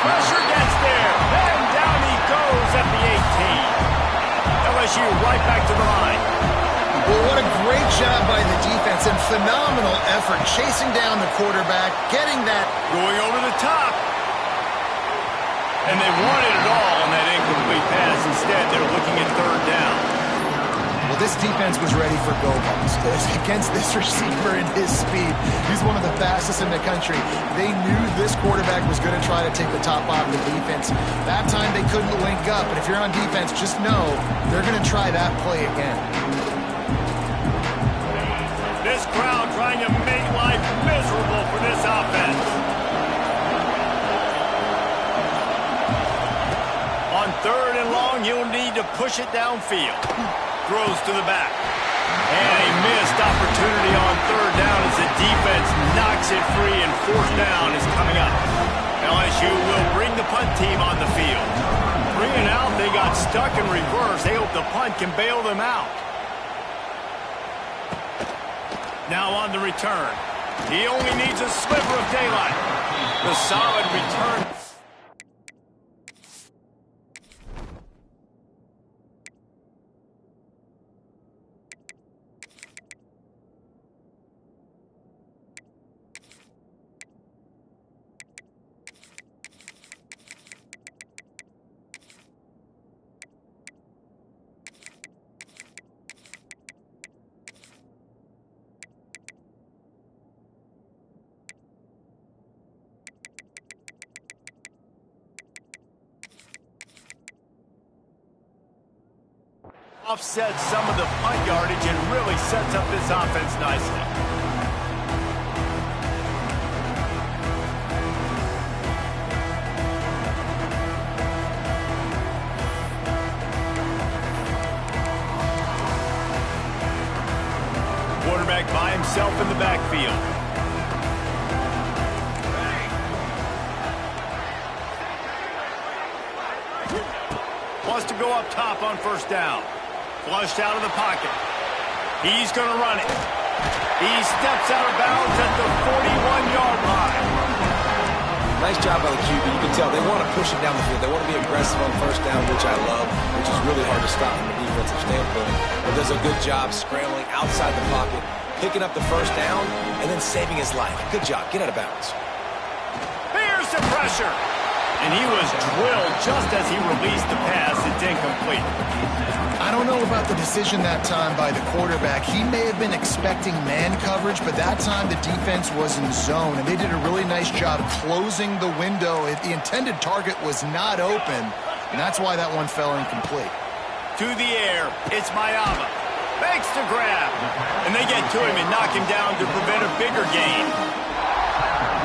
Pressure gets there. And down he goes at the 18. LSU right back to the line. Well, what a great job by the defense and phenomenal effort chasing down the quarterback, getting that. Going over the top. And they wanted it all on that incomplete pass. Instead, they're looking at third down. Well, this defense was ready for go-balls. Against this receiver and his speed, he's one of the fastest in the country. They knew this quarterback was going to try to take the top off the defense. That time they couldn't link up, but if you're on defense, just know they're going to try that play again. This crowd trying to make life miserable for this offense. On third and long, you'll need to push it downfield. Throws to the back. And a missed opportunity on third down as the defense knocks it free and fourth down is coming up. LSU will bring the punt team on the field. 3 and out, they got stuck in reverse. They hope the punt can bail them out. Now on the return. He only needs a sliver of daylight. The solid return. Offsets some of the punt yardage and really sets up this offense nicely. Quarterback by himself in the backfield. Wants to go up top on first down. Flushed out of the pocket. He's going to run it. He steps out of bounds at the 41-yard line. Nice job by the QB. You can tell they want to push it down the field. They want to be aggressive on first down, which I love, which is really hard to stop from a defensive standpoint. But does a good job scrambling outside the pocket, picking up the first down, and then saving his life. Good job. Get out of bounds. Here's the pressure. And he was drilled just as he released the pass. It's incomplete. I don't know about the decision that time by the quarterback. He may have been expecting man coverage, but that time the defense was in zone, and they did a really nice job closing the window. The intended target was not open, and that's why that one fell incomplete. To the air, it's Mayama. Makes the grab, and they get to him and knock him down to prevent a bigger gain.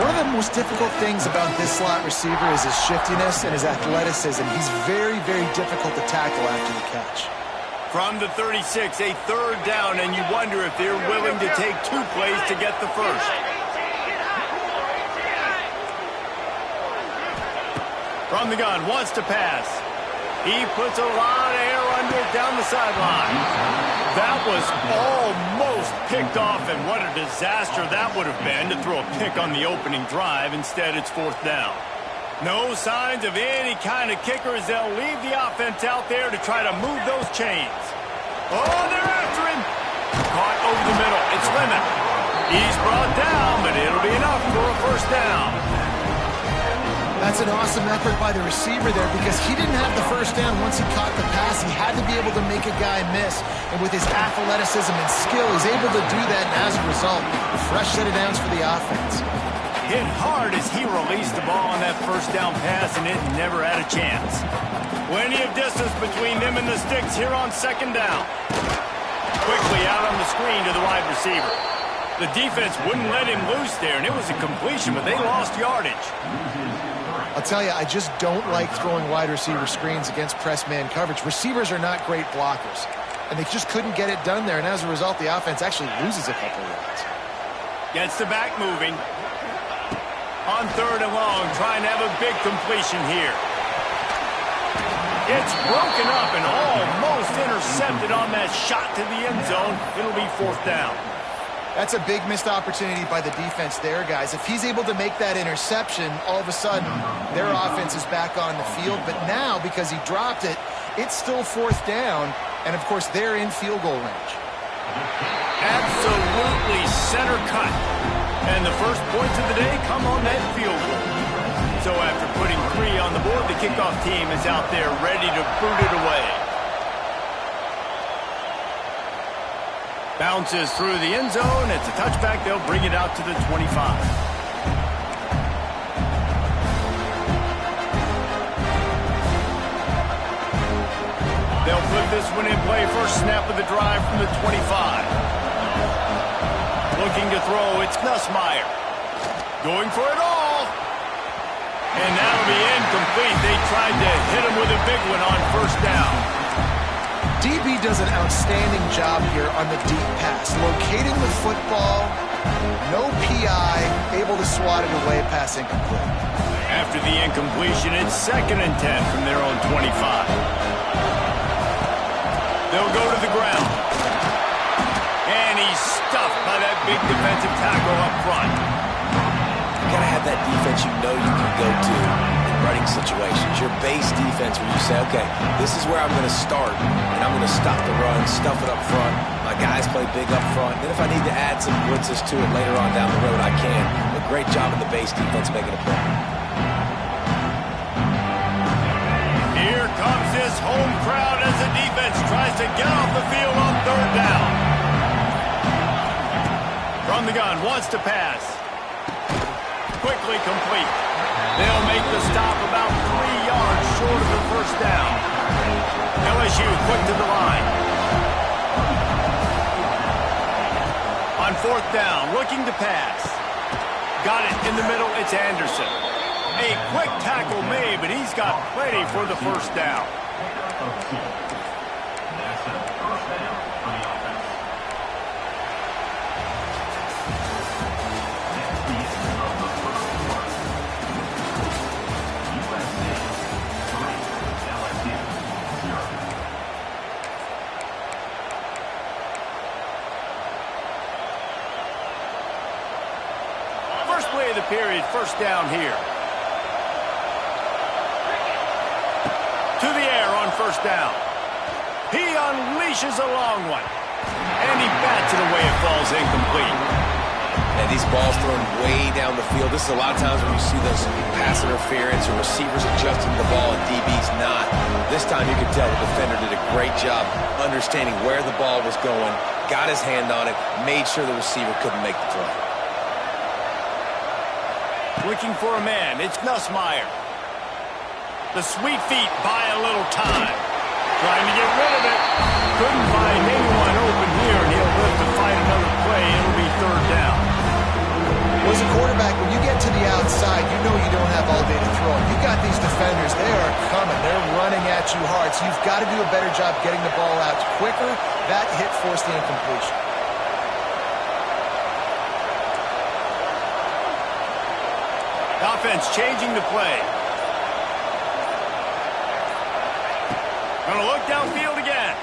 One of the most difficult things about this slot receiver is his shiftiness and his athleticism. He's very, very difficult to tackle after the catch. From the 36, a third down, and you wonder if they're willing to take 2 plays to get the first. From the gun, wants to pass. He puts a lot of air under it down the sideline. That was almost picked off, and what a disaster that would have been to throw a pick on the opening drive. Instead, it's fourth down. No signs of any kind of kicker as they'll leave the offense out there to try to move those chains. Oh, they're after him. Caught over the middle. It's Lemon. He's brought down, but it'll be enough for a first down. That's an awesome effort by the receiver there because he didn't have the first down once he caught the pass. He had to be able to make a guy miss. And with his athleticism and skill, he's able to do that. And as a result, a fresh set of downs for the offense. Hit hard as he released the ball on that first down pass, and it never had a chance. Plenty of distance between them and the sticks here on second down. Quickly out on the screen to the wide receiver. The defense wouldn't let him loose there, and it was a completion, but they lost yardage. I'll tell you, I just don't like throwing wide receiver screens against press man coverage. Receivers are not great blockers, and they just couldn't get it done there, and as a result, the offense actually loses a couple of yards. Gets the back moving. On third and long, trying to have a big completion here. It's broken up and almost intercepted on that shot to the end zone. It'll be fourth down. That's a big missed opportunity by the defense there, guys. If he's able to make that interception, all of a sudden, their offense is back on the field. But now, because he dropped it, it's still 4th down. And, of course, they're in field goal range. Absolutely center cut. And the first points of the day come on that field goal. So after putting 3 on the board, the kickoff team is out there ready to boot it away. Bounces through the end zone. It's a touchback. They'll bring it out to the 25. They'll put this one in play. First snap of the drive from the 25. Looking to throw. It's Nussmeier. Going for it all. And that'll be incomplete. They tried to hit him with a big one on first down. DB does an outstanding job here on the deep pass. Locating the football, no PI, able to swat it away, pass incomplete. After the incompletion, it's 2nd and 10 from their own 25. They'll go to the ground. And he's stuffed by that big defensive tackle up front. You got to have that defense you know you can go to in running situations. Your base defense where you say, okay, this is where I'm going to start, and I'm going to stop the run, stuff it up front. My guys play big up front. Then if I need to add some blitzes to it later on down the road, I can. A great job of the base defense making a play. Here comes this home crowd as the defense tries to get off the field on 3rd down. From the gun, wants to pass. Quickly complete. They'll make the stop about 3 yards short of the first down. LSU quick to the line. On 4th down, looking to pass. Got it in the middle, it's Anderson. A quick tackle made, but he's got plenty for the first down. First play of the period, first down here. To the air on first down. He unleashes a long one. And he bats it away. It falls incomplete. And these balls thrown way down the field. This is a lot of times when you see those pass interference or receivers adjusting the ball and DB's not. This time you can tell the defender did a great job understanding where the ball was going, got his hand on it, made sure the receiver couldn't make the throw. Looking for a man. It's Nussmeier. The sweet feet buy a little time. Trying to get rid of it. Couldn't find anyone open here, and he'll live to fight another play. It'll be 3rd down. Well, as a quarterback, when you get to the outside, you know you don't have all day to throw. You got these defenders. They are coming. They're running at you hard. So you've got to do a better job getting the ball out quicker. That hit forced the incompletion. Offense changing the play. Gonna look downfield again.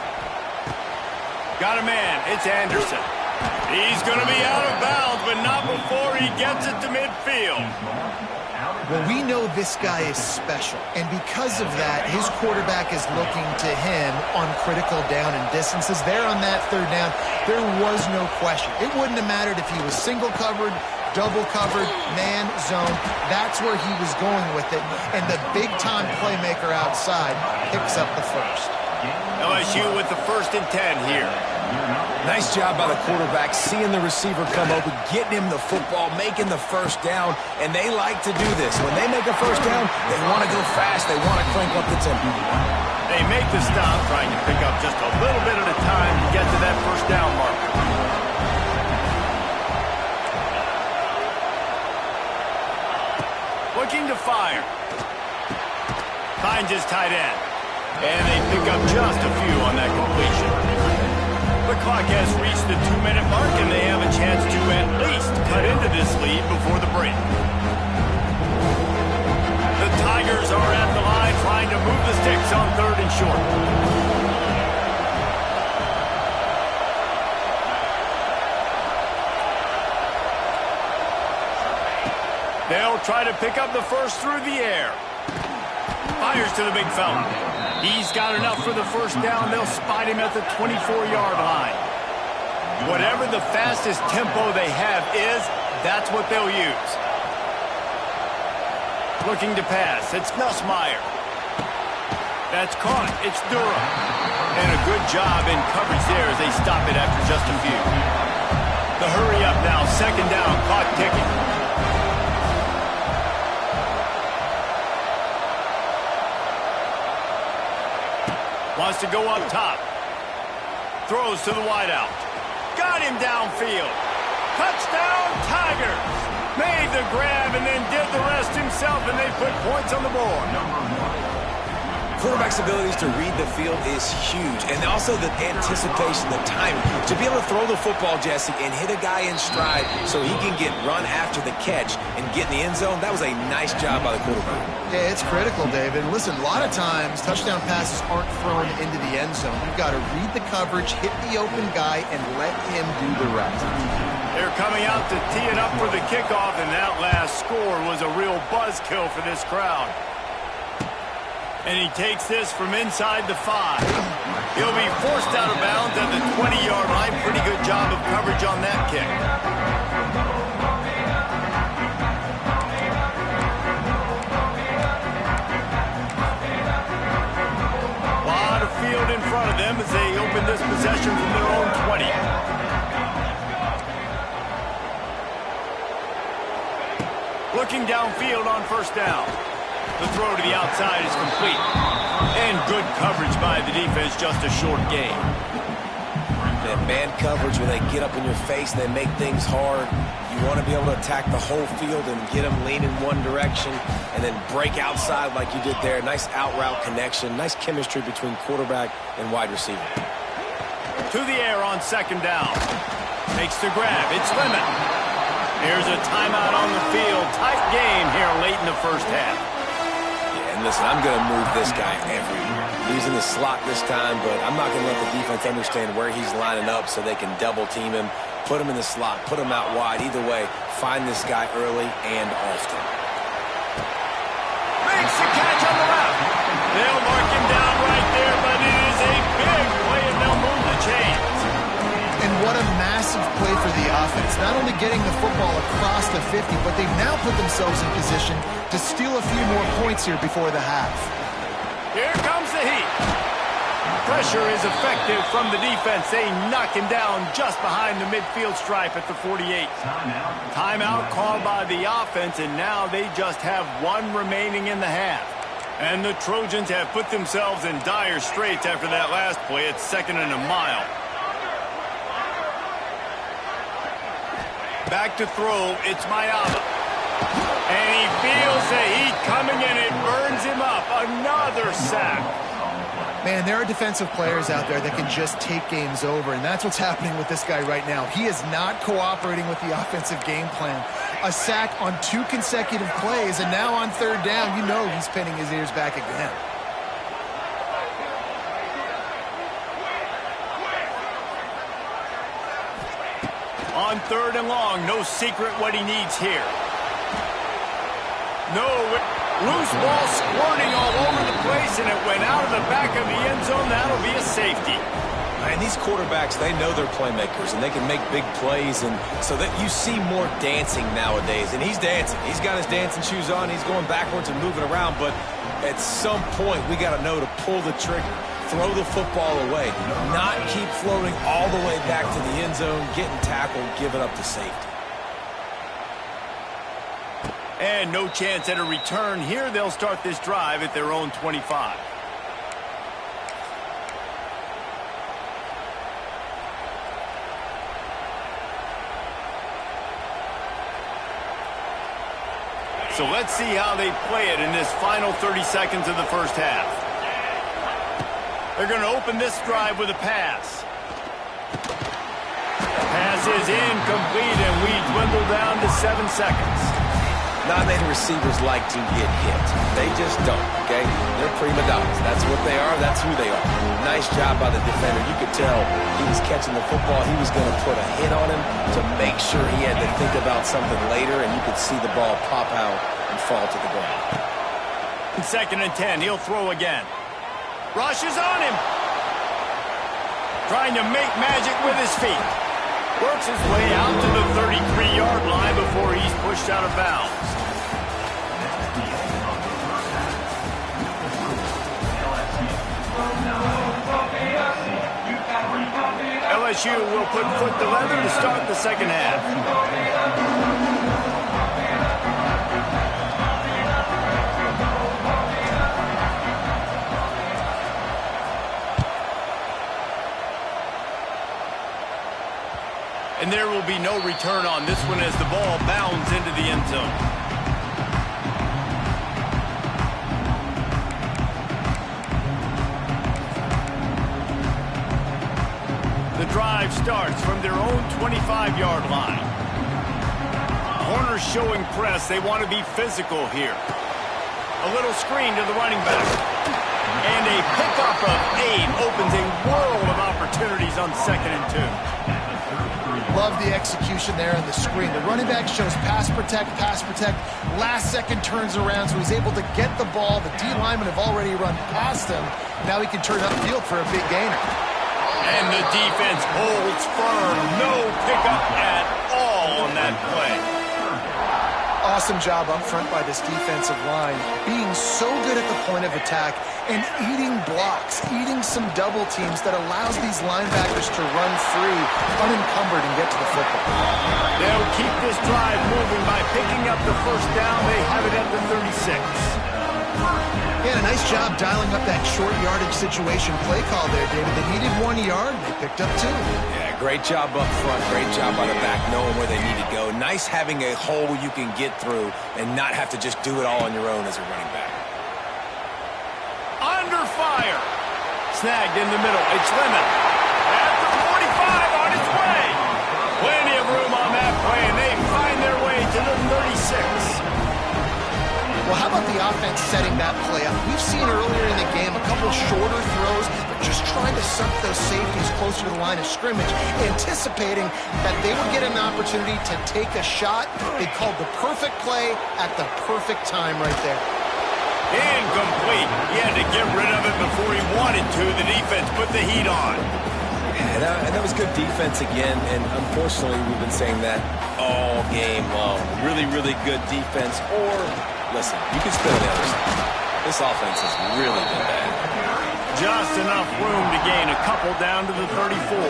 Got a man. It's Anderson. He's gonna be out of bounds, but not before he gets it to midfield. Well, we know this guy is special, and because of that, his quarterback is looking to him on critical down and distances. There on that 3rd down, there was no question. It wouldn't have mattered if he was single covered, double covered, man, zone. That's where he was going with it, and the big-time playmaker outside picks up the first. LSU with the 1st and 10 here. Nice job by the quarterback, seeing the receiver come open, getting him the football, making the first down, and they like to do this. When they make a first down, they want to go fast. They want to crank up the tempo. They make the stop, trying to pick up just a little bit at a time to get to that first down marker. Looking to fire. Finds his tight end. And they pick up just a few on that completion. The clock has reached the 2-minute mark, and they have a chance to at least cut into this lead before the break. The Tigers are at the line trying to move the sticks on 3rd and short. They'll try to pick up the first through the air. Fires to the big fella. He's got enough for the first down. They'll spot him at the 24-yard line. Whatever the fastest tempo they have is, that's what they'll use. Looking to pass. It's Nussmeier. That's caught. It's Durham. And a good job in coverage there as they stop it after just a few. The hurry up now. Second down. Clock ticking. Wants to go up top. Throws to the wideout. Got him downfield. Touchdown, Tigers. Made the grab and then did the rest himself, and they put points on the board. Quarterback's abilities to read the field is huge, and also the anticipation, the timing. To be able to throw the football, Jesse, and hit a guy in stride so he can get run after the catch and get in the end zone, that was a nice job by the quarterback. Yeah, it's critical, David. And listen, a lot of times, touchdown passes aren't thrown into the end zone. You've got to read the coverage, hit the open guy, and let him do the rest. They're coming out to tee it up for the kickoff, and that last score was a real buzzkill for this crowd. And he takes this from inside the 5. He'll be forced out of bounds at the 20-yard line. Pretty good job of coverage on that kick. A lot of field in front of them as they open this possession from their own 20. Looking downfield on first down. The throw to the outside is complete. And good coverage by the defense, just a short gain. That man coverage, when they get up in your face, they make things hard. You want to be able to attack the whole field and get them lean in one direction and then break outside like you did there. Nice out route connection. Nice chemistry between quarterback and wide receiver. To the air on second down. Makes the grab. It's Lemon. Here's a timeout on the field. Tight game here late in the first half. And listen, I'm going to move this guy everywhere. He's in the slot this time, but I'm not going to let the defense understand where he's lining up so they can double team him, put him in the slot, put him out wide. Either way, find this guy early and often. Makes the catch on the left. They'll mark him down right there, but it is a big play, and they'll move the chains. And what a massive play for the offense. Not only getting the football across the 50, but they've now put themselves in position to steal a few more points here before the half. Here comes the heat. Pressure is effective from the defense. They knock him down just behind the midfield stripe at the 48. Timeout called by the offense, and now they just have one remaining in the half. And the Trojans have put themselves in dire straits after that last play. It's 2nd and a mile. Back to throw, it's Mayala. And he feels the heat coming, and it burns him up. Another sack. Man, there are defensive players out there that can just take games over, and that's what's happening with this guy right now. He is not cooperating with the offensive game plan. A sack on 2 consecutive plays, and now on third down, you know he's pinning his ears back again. On third and long, no secret what he needs here. No, loose ball squirting all over the place, and it went out of the back of the end zone. That'll be a safety. And these quarterbacks, they know they're playmakers, and they can make big plays, and so that you see more dancing nowadays. And he's dancing. He's got his dancing shoes on. He's going backwards and moving around, but at some point, we got to know to pull the trigger. Throw the football away, not keep floating all the way back to the end zone, getting tackled, giving up the safety. And no chance at a return here. They'll start this drive at their own 25. So let's see how they play it in this final 30 seconds of the first half. They're going to open this drive with a pass. Pass is incomplete, and we dwindle down to 7 seconds. Non-native receivers like to get hit. They just don't, okay? They're prima donnas. That's what they are. That's who they are. Nice job by the defender. You could tell he was catching the football. He was going to put a hit on him to make sure he had to think about something later, and you could see the ball pop out and fall to the ground. 2nd and 10. He'll throw again. Rushes on him. Trying to make magic with his feet. Works his way out to the 33-yard line before he's pushed out of bounds. LSU will put foot to leather to start the second half. And there will be no return on this one as the ball bounds into the end zone. The drive starts from their own 25-yard line. Corners showing press. They want to be physical here. A little screen to the running back. And a pickup of 8 opens a world of opportunities on 2nd and 2. Love the execution there on the screen. The running back shows pass protect. Last second turns around, so he's able to get the ball. The D linemen have already run past him. Now he can turn upfield for a big gainer. And the defense holds firm. No pickup at all on that play. Awesome job up front by this defensive line, being so good at the point of attack and eating blocks, eating some double teams that allows these linebackers to run free, unencumbered, and get to the football. They'll keep this drive moving by picking up the first down. They have it at the 36. Yeah, nice job dialing up that short yardage situation play call there, David. They needed 1 yard, and they picked up 2. Yeah, great job up front. Great job by the back knowing where they need to go. Nice having a hole you can get through and not have to just do it all on your own as a running back. Under fire. Snagged in the middle. It's Lemon. At the 45 on its way. Plenty of room on that play, and they find their way to the 36. Well, how about the offense setting that play up? We've seen earlier in the game a couple shorter throws, but just trying to suck those safeties closer to the line of scrimmage, anticipating that they would get an opportunity to take a shot. They called the perfect play at the perfect time right there. Incomplete. He had to get rid of it before he wanted to. The defense put the heat on. And that was good defense again, and unfortunately we've been saying that all game long. Really, really good defense, or, listen, you can spin on the other side. This offense has really been bad. Just enough room to gain a couple down to the 34.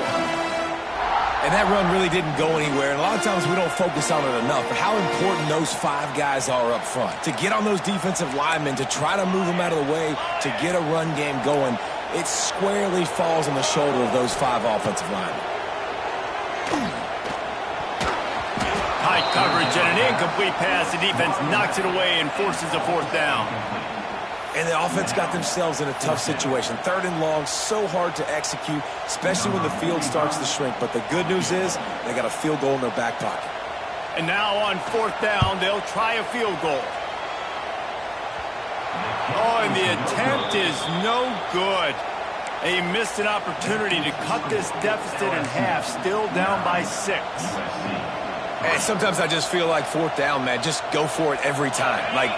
And that run really didn't go anywhere, and a lot of times we don't focus on it enough, but how important those 5 guys are up front. To get on those defensive linemen, to try to move them out of the way, to get a run game going, it squarely falls on the shoulder of those 5 offensive linemen. High coverage and an incomplete pass. The defense knocks it away and forces a 4th down. And the offense got themselves in a tough situation. 3rd and long, so hard to execute, especially when the field starts to shrink. But the good news is they got a field goal in their back pocket. And now on 4th down, they'll try a field goal. Oh, and the attempt is no good. They missed an opportunity to cut this deficit in half, still down by 6. And sometimes I just feel like 4th down, man, just go for it every time. Like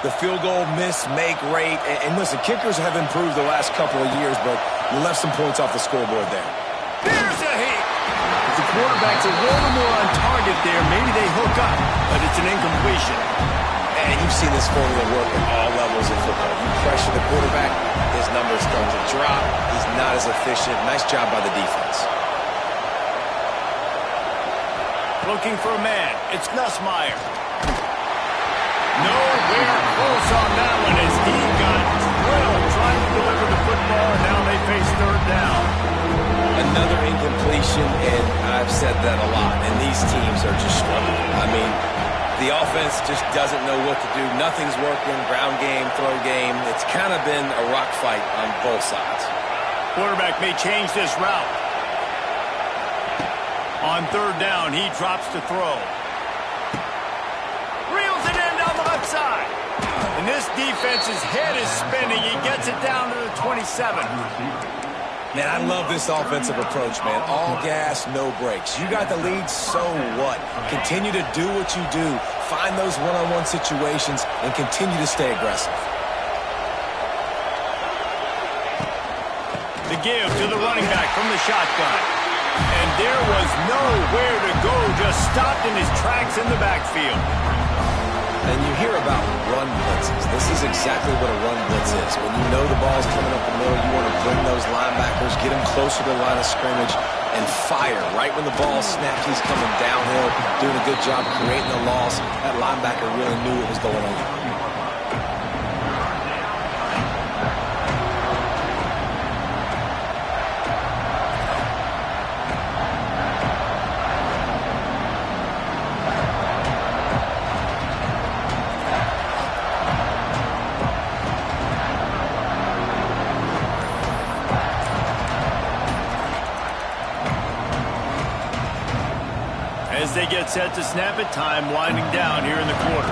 the field goal, miss, make, rate. And listen, kickers have improved the last couple of years, but you left some points off the scoreboard there. There's a hit. If the quarterback's a little more on target there, maybe they hook up, but it's an incompletion. And you've seen this formula work at all levels of football. You pressure the quarterback, his numbers start to drop. He's not as efficient. Nice job by the defense. Looking for a man. It's Nussmeier. Nowhere close on that one as he got drilled trying to deliver the football, and now they face 3rd down. Another incompletion, and I've said that a lot, and these teams are just struggling. I mean, the offense just doesn't know what to do. Nothing's working. Ground game, throw game. It's kind of been a rock fight on both sides. Quarterback may change this route. On 3rd down, he drops to throw. Reels it in This defense's head is spinning. He gets it down to the 27. Man, I love this offensive approach, man. All gas, no brakes. You got the lead, so what? Continue to do what you do. Find those one-on-one situations and continue to stay aggressive. The give to the running back from the shotgun. And there was nowhere to go, just stopped in his tracks in the backfield. And you hear about run blitzes. This is exactly what a run blitz is. When you know the ball's coming up the middle, you want to bring those linebackers, get them closer to the line of scrimmage, and fire. Right when the ball snapped, he's coming downhill, doing a good job creating a loss. That linebacker really knew what was going on. As they get set to snap it, time winding down here in the quarter.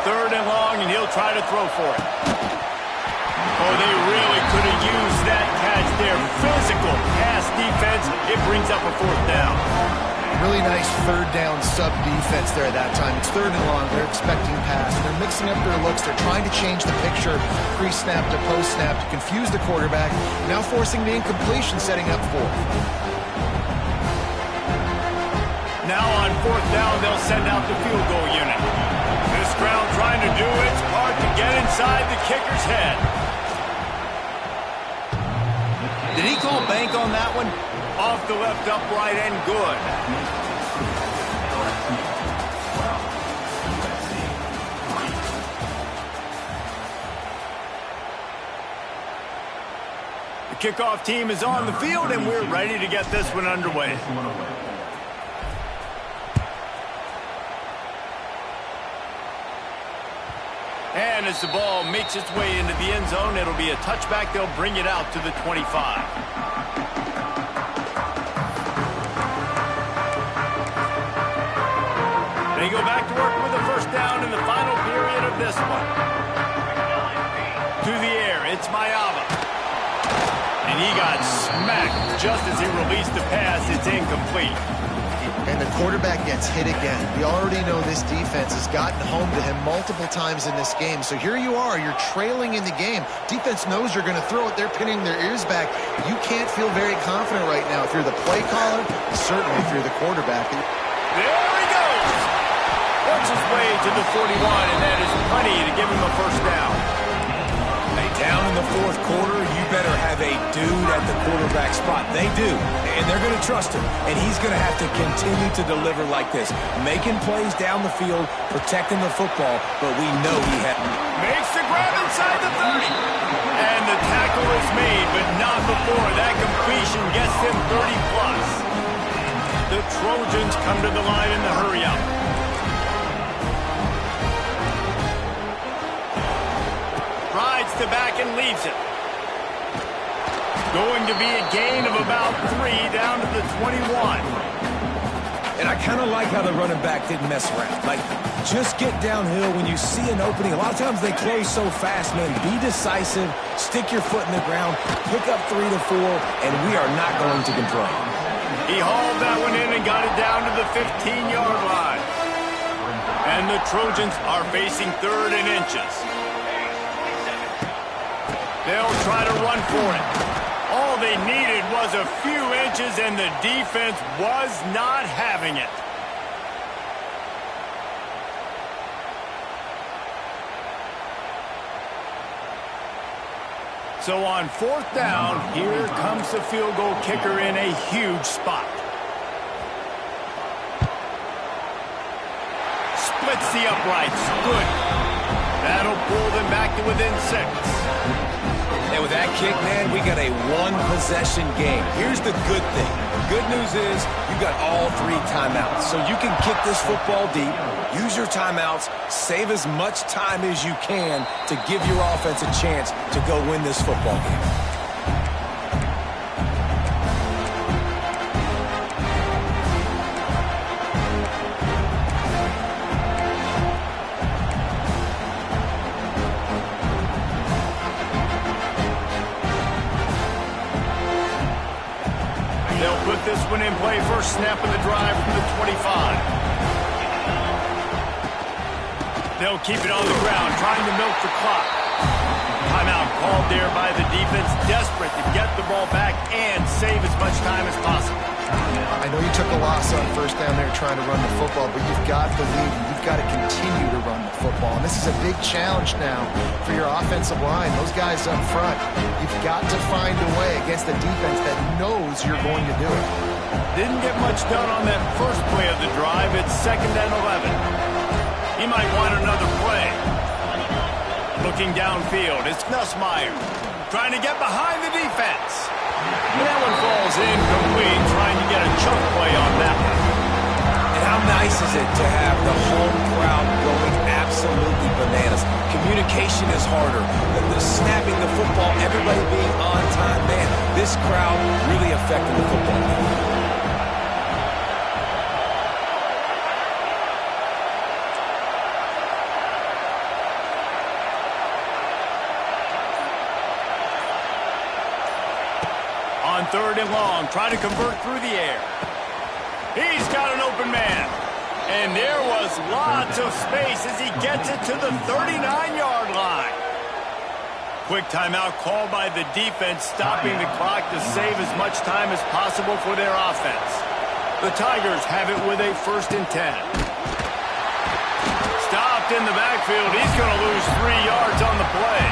3rd and long, and he'll try to throw for it. Oh, they really could have used that catch there. Physical pass defense. It brings up a 4th down. Really nice 3rd down sub defense there at that time. It's 3rd and long. They're expecting pass. They're mixing up their looks. They're trying to change the picture pre-snap to post-snap to confuse the quarterback. Now forcing the incompletion, setting up 4th. Now on 4th down, they'll send out the field goal unit. This crowd trying to do its part to get inside the kicker's head. Did he call bank on that one? Off the left upright and good. The kickoff team is on the field, and we're ready to get this one underway. And as the ball makes its way into the end zone, it'll be a touchback. They'll bring it out to the 25. They go back to work with a 1st down in the final period of this one. To the air, it's Mayava. And he got smacked just as he released the pass. It's incomplete. And the quarterback gets hit again. We already know this defense has gotten home to him multiple times in this game. So here you are, you're trailing in the game. Defense knows you're going to throw it. They're pinning their ears back. You can't feel very confident right now if you're the play caller, and certainly if you're the quarterback. There he goes! Works his way to the 41, and that is plenty to give him a 1st down. Hey, down in the 4th quarter, you better have a dude at the quarterback spot. They do, and they're going to trust him, and he's going to have to continue to deliver like this, making plays down the field, protecting the football, but we know he had... Makes the grab inside the 30, and the tackle is made, but not before that completion gets them 30-plus. The Trojans come to the line in the hurry-up. Rides the back and leaves it. Going to be a gain of about 3 down to the 21. And I kind of like how the running back didn't mess around. Like, just get downhill when you see an opening. A lot of times they close so fast, man. Be decisive, stick your foot in the ground, pick up 3 to 4, and we are not going to complain. He hauled that one in and got it down to the 15-yard line. And the Trojans are facing 3rd and inches. They'll try to run for it. All they needed was a few inches, and the defense was not having it. So on 4th down, here comes the field goal kicker in a huge spot. Splits the uprights. Good. That'll pull them back to within 6. And with that kick, man, we got a 1-possession game. Here's the good thing. Good news is you got all 3 timeouts. So you can kick this football deep, use your timeouts, save as much time as you can to give your offense a chance to go win this football game. with this one in play. First snap of the drive from the 25. They'll keep it on the ground, trying to milk the clock. Timeout called there by the defense, desperate to get the ball back and save as much time as possible. I know you took a loss on first down there trying to run the football, but you've got the lead and you've got to continue to run the football. And this is a big challenge now for your offensive line. Those guys up front, you've got to find a way against a defense that knows you're going to do it. Didn't get much done on that first play of the drive. It's 2nd and 11. He might want another play. Looking downfield, it's Nussmeier trying to get behind the defense. That one falls incomplete, trying to get a chunk play on that one. And how nice is it to have the home crowd going absolutely bananas? Communication is harder than the snapping the football, everybody being on time. Man, this crowd really affected the football game. On 3rd and long, trying to convert through the air. He's got an open man. And there was lots of space as he gets it to the 39-yard line. Quick timeout called by the defense, stopping the clock to save as much time as possible for their offense. The Tigers have it with a 1st and 10. Stopped in the backfield. He's going to lose 3 yards on the play.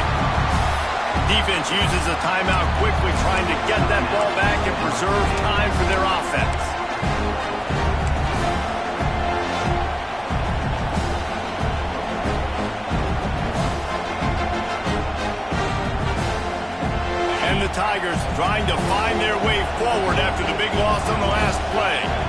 Defense uses a timeout quickly, trying to get that ball back and preserve time for their offense. And the Tigers trying to find their way forward after the big loss on the last play.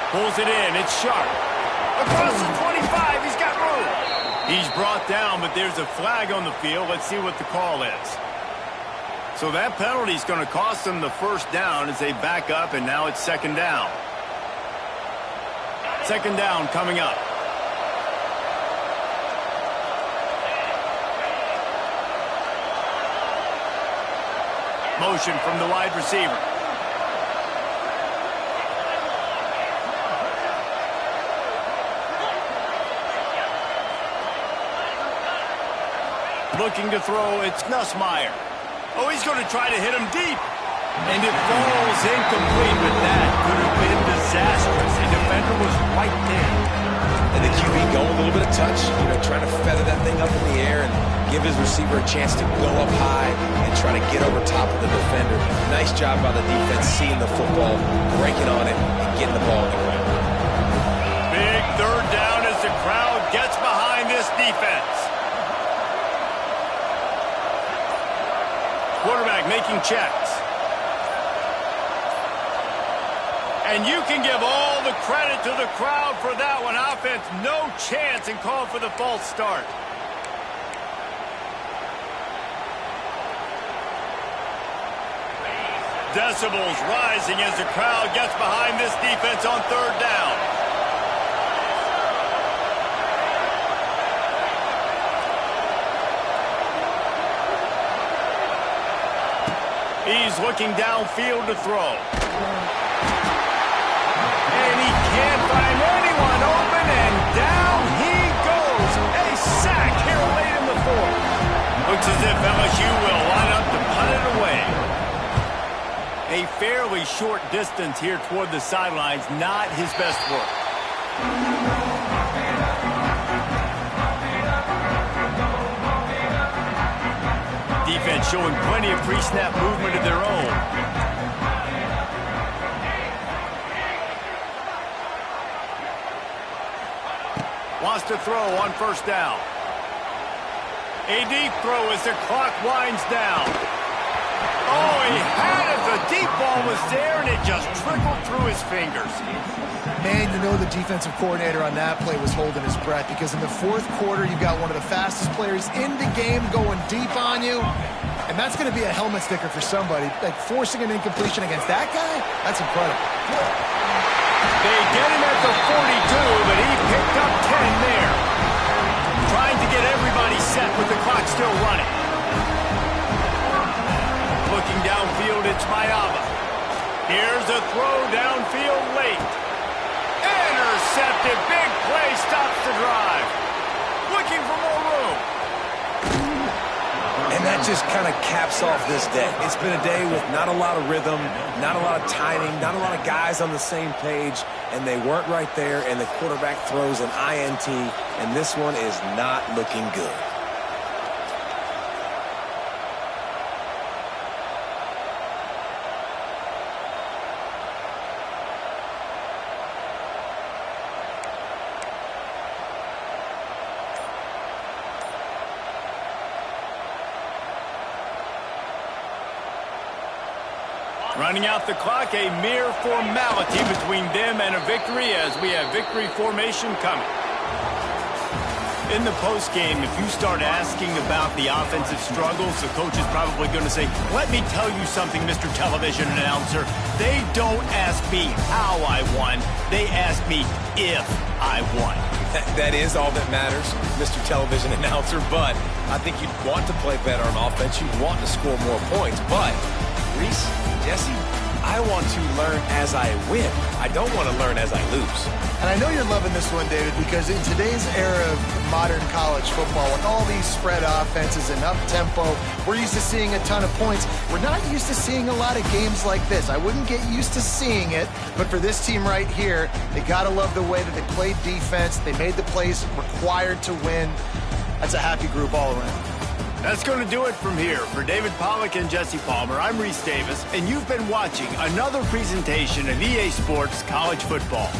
Pulls it in. It's Sharp. Across the 25. He's got room. He's brought down, but there's a flag on the field. Let's see what the call is. So that penalty is going to cost them the 1st down as they back up, and now it's 2nd down. 2nd down coming up. Motion from the wide receiver. Looking to throw, it's Nussmeier. Oh, he's going to try to hit him deep. And it falls incomplete, but that could have been disastrous. The defender was right there. And the QB going a little bit of touch, trying to feather that thing up in the air and give his receiver a chance to go up high and try to get over top of the defender. Nice job by the defense seeing the football, breaking on it, and getting the ball in the ground. Big 3rd down as the crowd gets behind this defense. Quarterback making checks. And you can give all the credit to the crowd for that one. Offense, no chance, and call for the false start. Decibels rising as the crowd gets behind this defense on 3rd down. He's looking downfield to throw. And he can't find anyone open, and down he goes. A sack here late in the 4th. Looks as if LSU will line up to punt it away. A fairly short distance here toward the sidelines, not his best work. Defense showing plenty of pre-snap movement of their own. Wants to throw on 1st down. A deep throw as the clock winds down. Oh, he had it. The deep ball was there, and it just trickled through his fingers. Man, the defensive coordinator on that play was holding his breath, because in the 4th quarter, you've got one of the fastest players in the game going deep on you, and that's going to be a helmet sticker for somebody. Like, forcing an incompletion against that guy, that's incredible. They get him at the 42, but he picked up 10 there. Trying to get everybody set with the clock still running. Looking downfield, it's Mayava. Here's a throw downfield late. Intercepted. Big play stops the drive. Looking for more room. And that just kind of caps off this day. It's been a day with not a lot of rhythm, not a lot of timing, not a lot of guys on the same page, and they weren't right there, and the quarterback throws an INT, and this one is not looking good. Running out the clock, a mere formality between them and a victory as we have victory formation coming. In the postgame, if you start asking about the offensive struggles, the coach is probably going to say, let me tell you something, Mr. Television Announcer. They don't ask me how I won. They ask me if I won. That is all that matters, Mr. Television Announcer, but I think you'd want to play better on offense. You'd want to score more points, but Reese, Jesse, I want to learn as I win. I don't want to learn as I lose. And I know you're loving this one, David, because in today's era of modern college football, with all these spread offenses and up-tempo, we're used to seeing a ton of points. We're not used to seeing a lot of games like this. I wouldn't get used to seeing it, but for this team right here, they got to love the way that they played defense. They made the plays required to win. That's a happy group all around. That's going to do it from here. For David Pollack and Jesse Palmer, I'm Reese Davis, and you've been watching another presentation of EA Sports College Football.